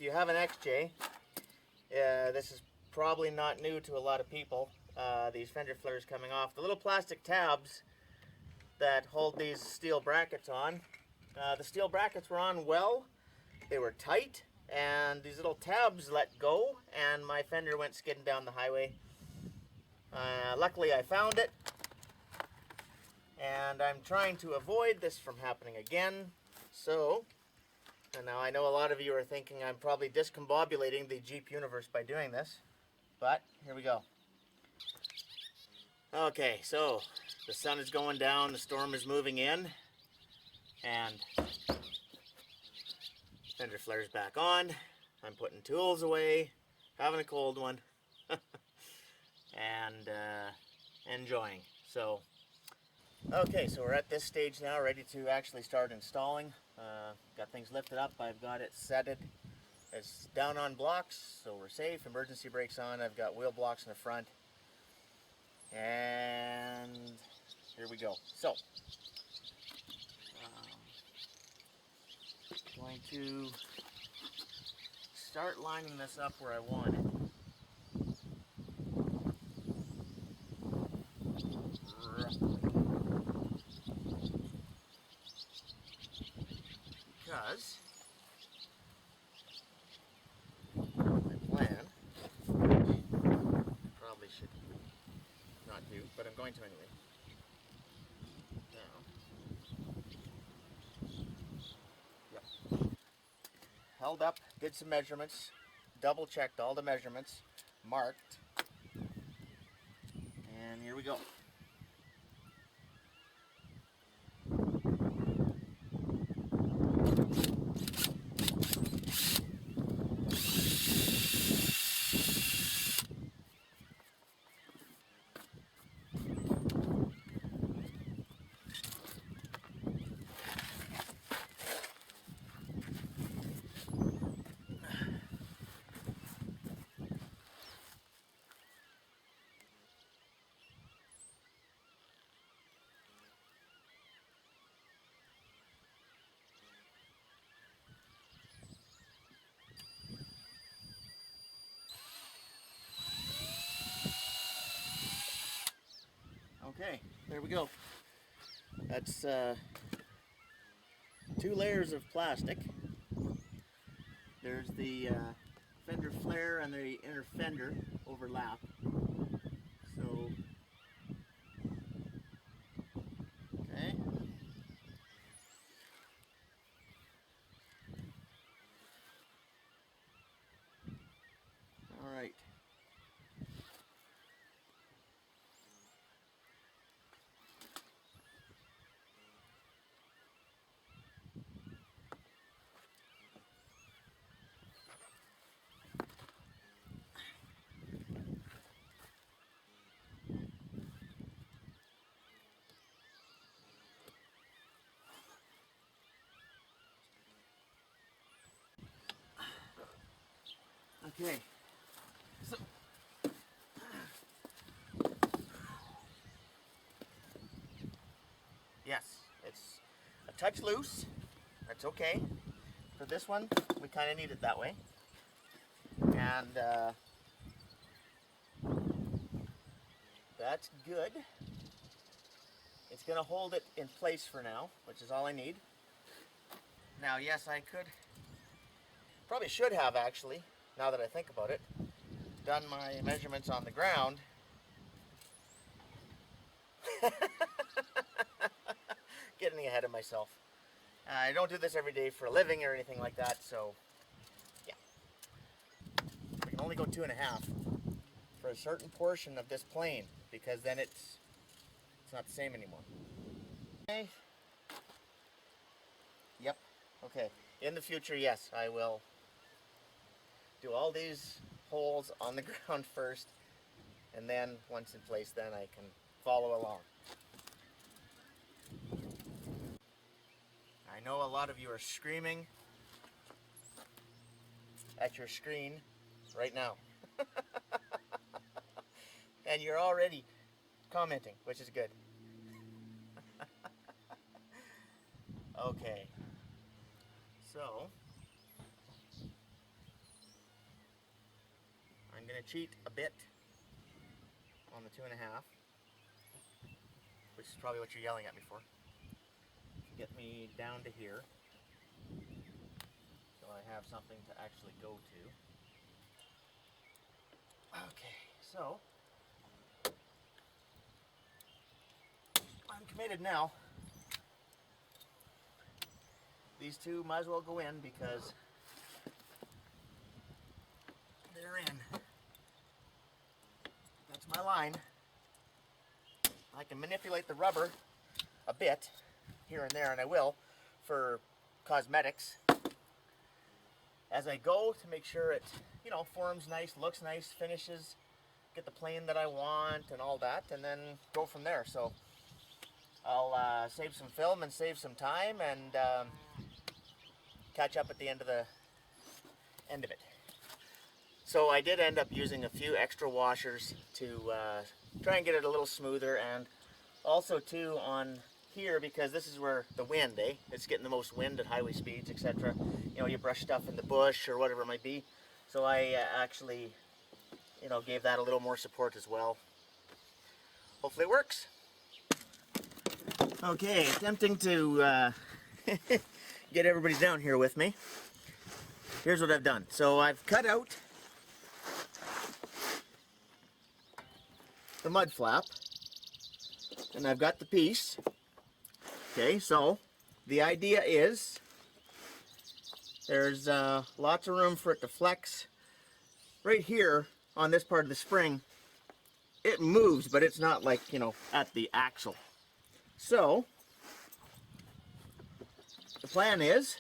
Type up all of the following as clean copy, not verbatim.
if you have an XJ, this is probably not new to a lot of people. These fender flares coming off. The little plastic tabs that hold these steel brackets on. The steel brackets were on well. They were tight, and these little tabs let go, and my fender went skidding down the highway. Luckily, I found it, and I'm trying to avoid this from happening again. So, and now I know a lot of you are thinking I'm probably discombobulating the Jeep universe by doing this, but here we go. Okay, so the sun is going down, the storm is moving in, and fender flare's back on. I'm putting tools away, having a cold one, and enjoying. So, okay, so we're at this stage now, ready to actually start installing. Got things lifted up. I've got it setted. It's down on blocks, so we're safe. Emergency brakes on. I've got wheel blocks in the front. And here we go. So, going to start lining this up where I want it. Because my plan, probably should not do, but I'm going to anyway. Now, yep. Held up, did some measurements, double checked all the measurements, marked, and here we go. Okay, there we go. That's 2 layers of plastic. There's the fender flare and the inner fender overlap. So, okay. All right. Okay, so yes, it's a touch loose. That's okay. For this one, we kind of need it that way. And that's good. It's going to hold it in place for now, which is all I need. Now, yes, I could, probably should have actually, now that I think about it, done my measurements on the ground. Getting ahead of myself. I don't do this every day for a living or anything like that, so yeah. I can only go 2.5 for a certain portion of this plane, because then it's not the same anymore. Okay. Yep. Okay. In the future, yes, I will do all these holes on the ground first, and then once in place, then I can follow along. I know a lot of you are screaming at your screen right now. And you're already commenting, which is good. Okay. So, going to cheat a bit on the 2.5, which is probably what you're yelling at me for. Get me down to here so I have something to actually go to. Okay, so I'm committed now. These two might as well go in because they're in. That's my line. I can manipulate the rubber a bit here and there, and I will, for cosmetics as I go to make sure it, you know, forms nice, looks nice, finishes, get the plane that I want and all that, and then go from there. So I'll save some film and save some time and catch up at the end of it. So I did end up using a few extra washers to try and get it a little smoother, and also too on here, because this is where the wind, it's getting the most wind at highway speeds, etc. You know, you brush stuff in the bush or whatever it might be. So I actually, you know, gave that a little more support as well. Hopefully it works. Okay, attempting to get everybody down here with me. Here's what I've done. So I've cut out the mud flap, and I've got the piece. Okay, so the idea is there's lots of room for it to flex. Right here on this part of the spring, it moves, but it's not like, you know, at the axle. So the plan is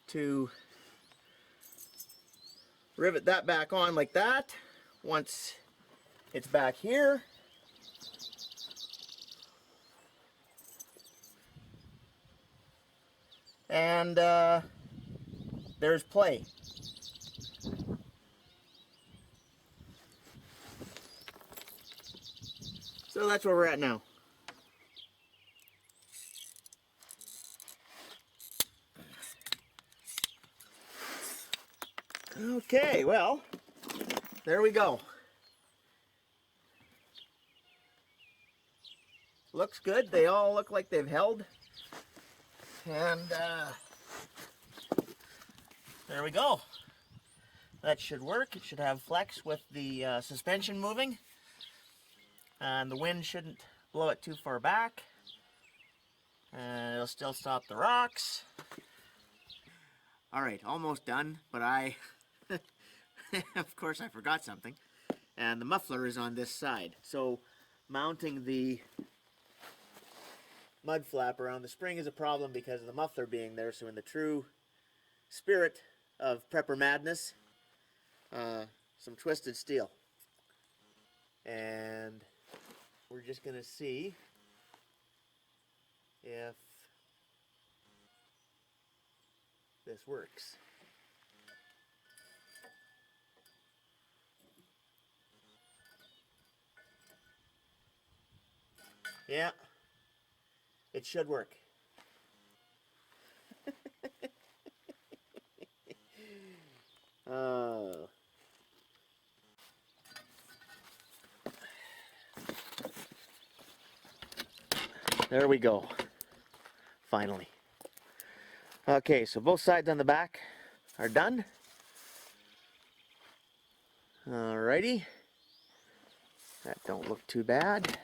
to rivet that back on like that once it's back here. And there's play. So that's where we're at now. Okay, well, there we go. Looks good. They all look like they've held. And there we go. That should work. It should have flex with the suspension moving. And the wind shouldn't blow it too far back. And it'll still stop the rocks. Alright, almost done, but of course I forgot something. And the muffler is on this side. So mounting the mud flap around the spring is a problem because of the muffler being there. So in the true spirit of prepper madness, some twisted steel. And we're just going to see if this works. Yeah, it should work. There we go. Finally. Okay, so both sides on the back are done. Alrighty. That don't look too bad.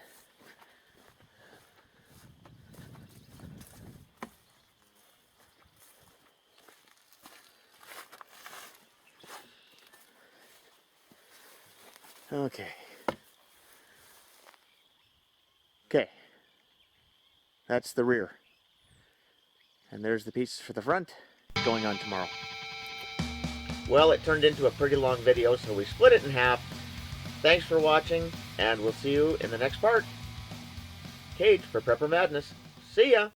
Okay. Okay. That's the rear. And there's the pieces for the front going on tomorrow. Well, it turned into a pretty long video, so we split it in half. Thanks for watching, and we'll see you in the next part. Kate for Prepper Madness. See ya!